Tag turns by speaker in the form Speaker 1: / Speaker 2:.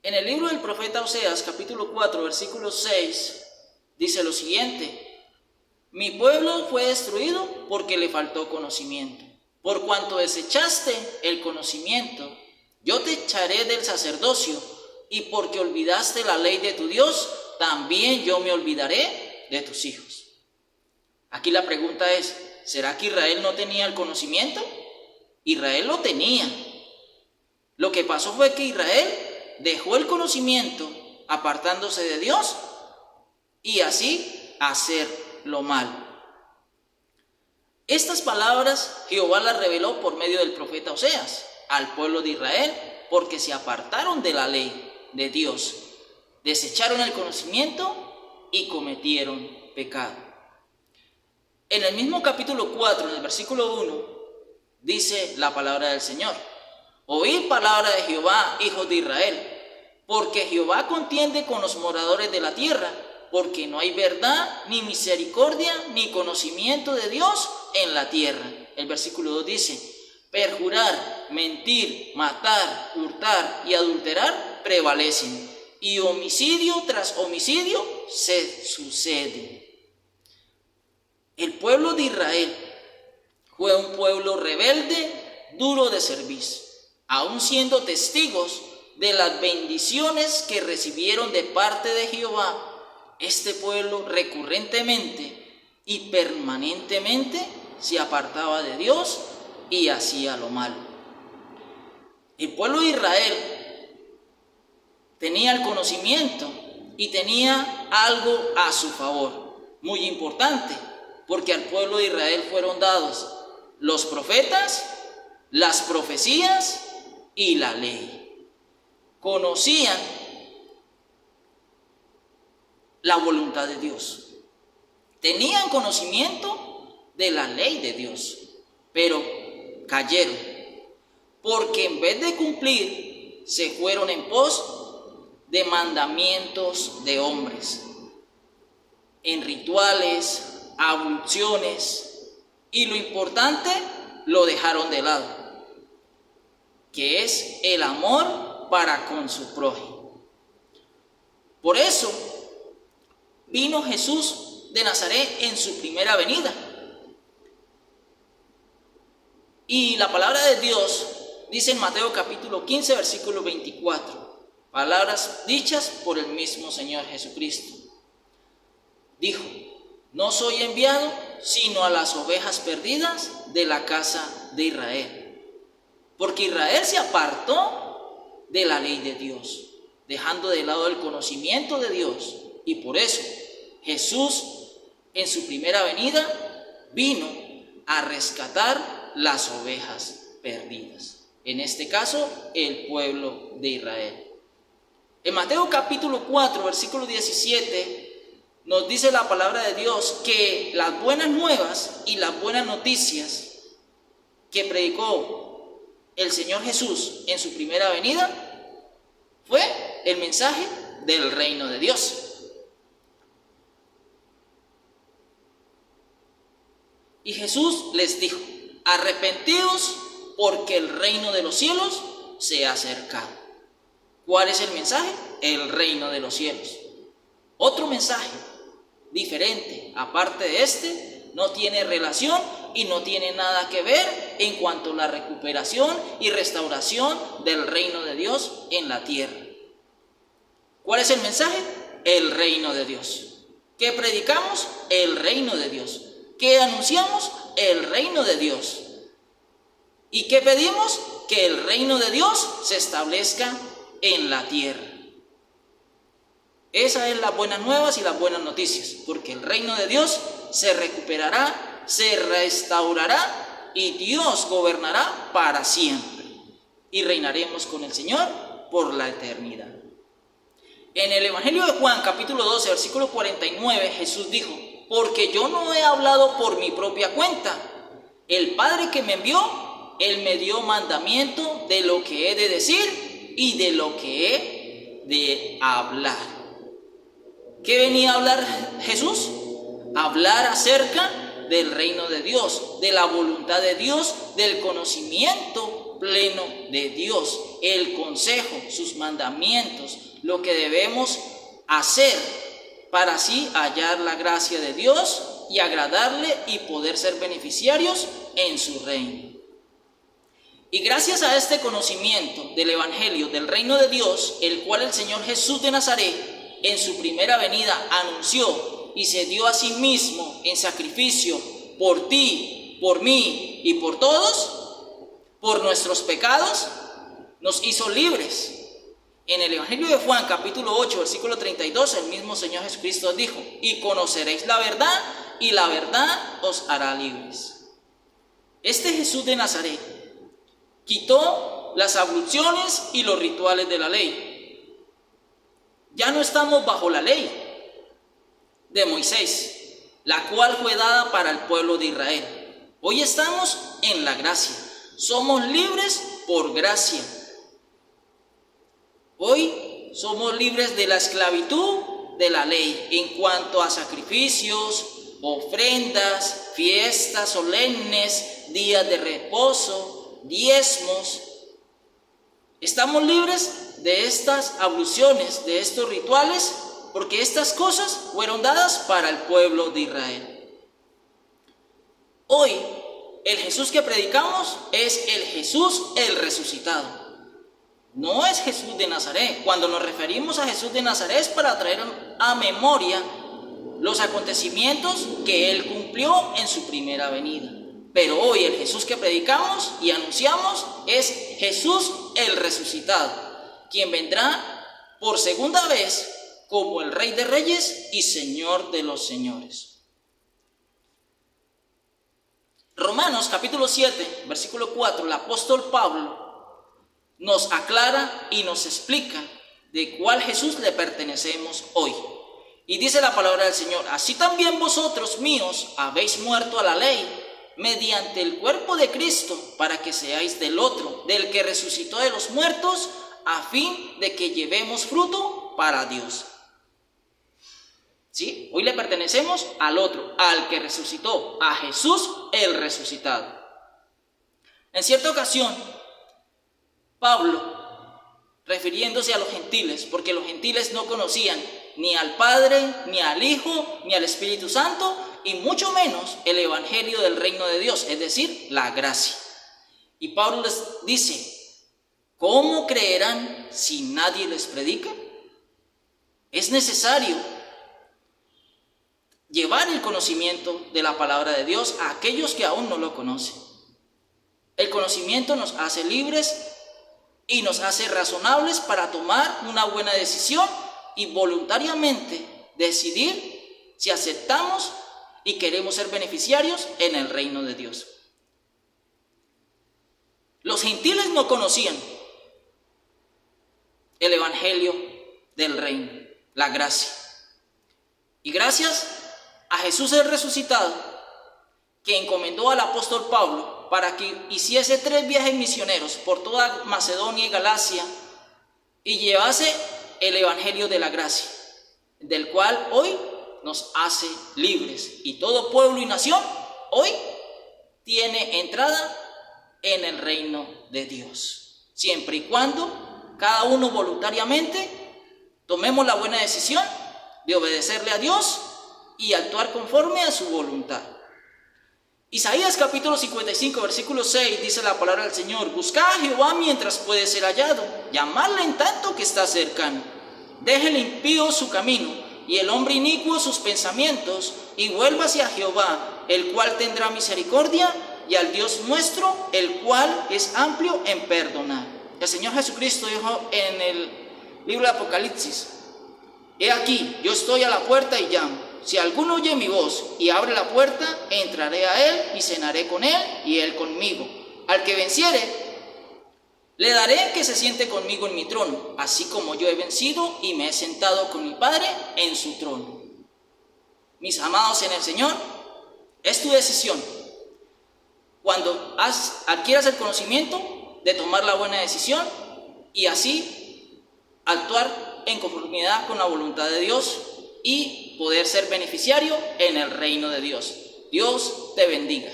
Speaker 1: En el libro del profeta Oseas, capítulo 4, versículo 6, dice lo siguiente: mi pueblo fue destruido porque le faltó conocimiento. Por cuanto desechaste el conocimiento, yo te echaré del sacerdocio, y porque olvidaste la ley de tu Dios, también yo me olvidaré de tus hijos. Aquí la pregunta es, ¿será que Israel no tenía el conocimiento? Israel lo tenía. Lo que pasó fue que Israel dejó el conocimiento apartándose de Dios y así hacer lo malo. Estas palabras Jehová las reveló por medio del profeta Oseas al pueblo de Israel, porque se apartaron de la ley de Dios, desecharon el conocimiento y cometieron pecado. En el mismo capítulo 4, en el versículo 1, dice la palabra del Señor: oíd palabra de Jehová, hijos de Israel, porque Jehová contiende con los moradores de la tierra, porque no hay verdad, ni misericordia, ni conocimiento de Dios en la tierra. El versículo 2 dice: perjurar, mentir, matar, hurtar y adulterar prevalecen, y homicidio tras homicidio se sucede. El pueblo de Israel fue un pueblo rebelde, duro de servicio, aun siendo testigos de las bendiciones que recibieron de parte de Jehová. Este pueblo recurrentemente y permanentemente se apartaba de Dios y hacía lo malo. El pueblo de Israel tenía el conocimiento y tenía algo a su favor, muy importante, porque al pueblo de Israel fueron dados los profetas, las profecías y la ley. Conocían la voluntad de Dios, tenían conocimiento de la ley de Dios, pero cayeron, porque en vez de cumplir, se fueron en pos de mandamientos de hombres, en rituales, abluciones, y lo importante lo dejaron de lado, que es el amor para con su prójimo. Por eso vino Jesús de Nazaret en su primera venida. Y la palabra de Dios dice en Mateo capítulo 15, versículo 24, palabras dichas por el mismo Señor Jesucristo. Dijo: no soy enviado sino a las ovejas perdidas de la casa de Israel. Porque Israel se apartó de la ley de Dios, dejando de lado el conocimiento de Dios. Y por eso Jesús en su primera venida vino a rescatar las ovejas perdidas. En este caso, el pueblo de Israel. En Mateo capítulo 4, versículo 17, nos dice la palabra de Dios que las buenas nuevas y las buenas noticias que predicó el Señor Jesús en su primera venida fue el mensaje del reino de Dios. Y Jesús les dijo: arrepentidos, porque el reino de los cielos se ha acercado. ¿Cuál es el mensaje? El reino de los cielos. Otro mensaje diferente, aparte de este, no tiene relación y no tiene nada que ver en cuanto a la recuperación y restauración del reino de Dios en la tierra. ¿Cuál es el mensaje? El reino de Dios. ¿Qué predicamos? El reino de Dios. ¿Qué anunciamos? El reino de Dios. ¿Y qué pedimos? Que el reino de Dios se establezca en la tierra. Esas son las buenas nuevas y las buenas noticias, porque el reino de Dios se recuperará, se restaurará y Dios gobernará para siempre. Y reinaremos con el Señor por la eternidad. En el Evangelio de Juan, capítulo 12, versículo 49, Jesús dijo: porque yo no he hablado por mi propia cuenta. El Padre que me envió, Él me dio mandamiento de lo que he de decir y de lo que he de hablar. ¿Qué venía a hablar Jesús? Hablar acerca del reino de Dios, de la voluntad de Dios, del conocimiento amor pleno de Dios, el consejo, sus mandamientos, lo que debemos hacer para así hallar la gracia de Dios y agradarle y poder ser beneficiarios en su reino. Y gracias a este conocimiento del Evangelio del reino de Dios, el cual el Señor Jesús de Nazaret en su primera venida anunció y se dio a sí mismo en sacrificio por ti, por mí y por todos, por nuestros pecados, nos hizo libres. En el Evangelio de Juan, capítulo 8, versículo 32, el mismo Señor Jesucristo dijo: y conoceréis la verdad, y la verdad os hará libres. Este Jesús de Nazaret quitó las abluciones y los rituales de la ley. Ya no estamos bajo la ley de Moisés, la cual fue dada para el pueblo de Israel. Hoy estamos en la gracia. Somos libres por gracia. Hoy somos libres de la esclavitud de la ley en cuanto a sacrificios, ofrendas, fiestas solemnes, días de reposo, diezmos. Estamos libres de estas abluciones, de estos rituales, porque estas cosas fueron dadas para el pueblo de Israel. Hoy, el Jesús que predicamos es el Jesús el resucitado. No es Jesús de Nazaret. Cuando nos referimos a Jesús de Nazaret es para traer a memoria los acontecimientos que Él cumplió en su primera venida. Pero hoy el Jesús que predicamos y anunciamos es Jesús el resucitado, quien vendrá por segunda vez como el Rey de Reyes y Señor de los Señores. Romanos capítulo 7, versículo 4, el apóstol Pablo nos aclara y nos explica de cuál Jesús le pertenecemos hoy. Y dice la palabra del Señor: así también vosotros, míos, habéis muerto a la ley mediante el cuerpo de Cristo, para que seáis del otro, del que resucitó de los muertos, a fin de que llevemos fruto para Dios. ¿Sí? Hoy le pertenecemos al otro, al que resucitó, a Jesús el resucitado. En cierta ocasión, Pablo, refiriéndose a los gentiles, porque los gentiles no conocían ni al Padre, ni al Hijo, ni al Espíritu Santo, y mucho menos el Evangelio del reino de Dios, es decir, la gracia. Y Pablo les dice: ¿cómo creerán si nadie les predica? Es necesario llevar el conocimiento de la palabra de Dios a aquellos que aún no lo conocen. El conocimiento nos hace libres y nos hace razonables para tomar una buena decisión y voluntariamente decidir si aceptamos y queremos ser beneficiarios en el reino de Dios. Los gentiles no conocían el evangelio del reino, la gracia. Y gracias a Jesús el resucitado, que encomendó al apóstol Pablo para que hiciese 3 viajes misioneros por toda Macedonia y Galacia y llevase el evangelio de la gracia, del cual hoy nos hace libres, y todo pueblo y nación hoy tiene entrada en el reino de Dios, siempre y cuando cada uno voluntariamente tomemos la buena decisión de obedecerle a Dios y actuar conforme a su voluntad. Isaías capítulo 55, versículo 6 dice la palabra del Señor: buscad a Jehová mientras puede ser hallado, llamadle en tanto que está cercano. Deje el impío su camino y el hombre inicuo sus pensamientos, y vuélvase a Jehová, el cual tendrá misericordia, y al Dios nuestro, el cual es amplio en perdonar. El Señor Jesucristo dijo en el libro de Apocalipsis: he aquí, yo estoy a la puerta y llamo. Si alguno oye mi voz y abre la puerta, entraré a él y cenaré con él y él conmigo. Al que venciere, le daré que se siente conmigo en mi trono, así como yo he vencido y me he sentado con mi Padre en su trono. Mis amados en el Señor, es tu decisión. Cuando adquieras el conocimiento de tomar la buena decisión y así actuar en conformidad con la voluntad de Dios y poder ser beneficiario en el reino de Dios. Dios te bendiga.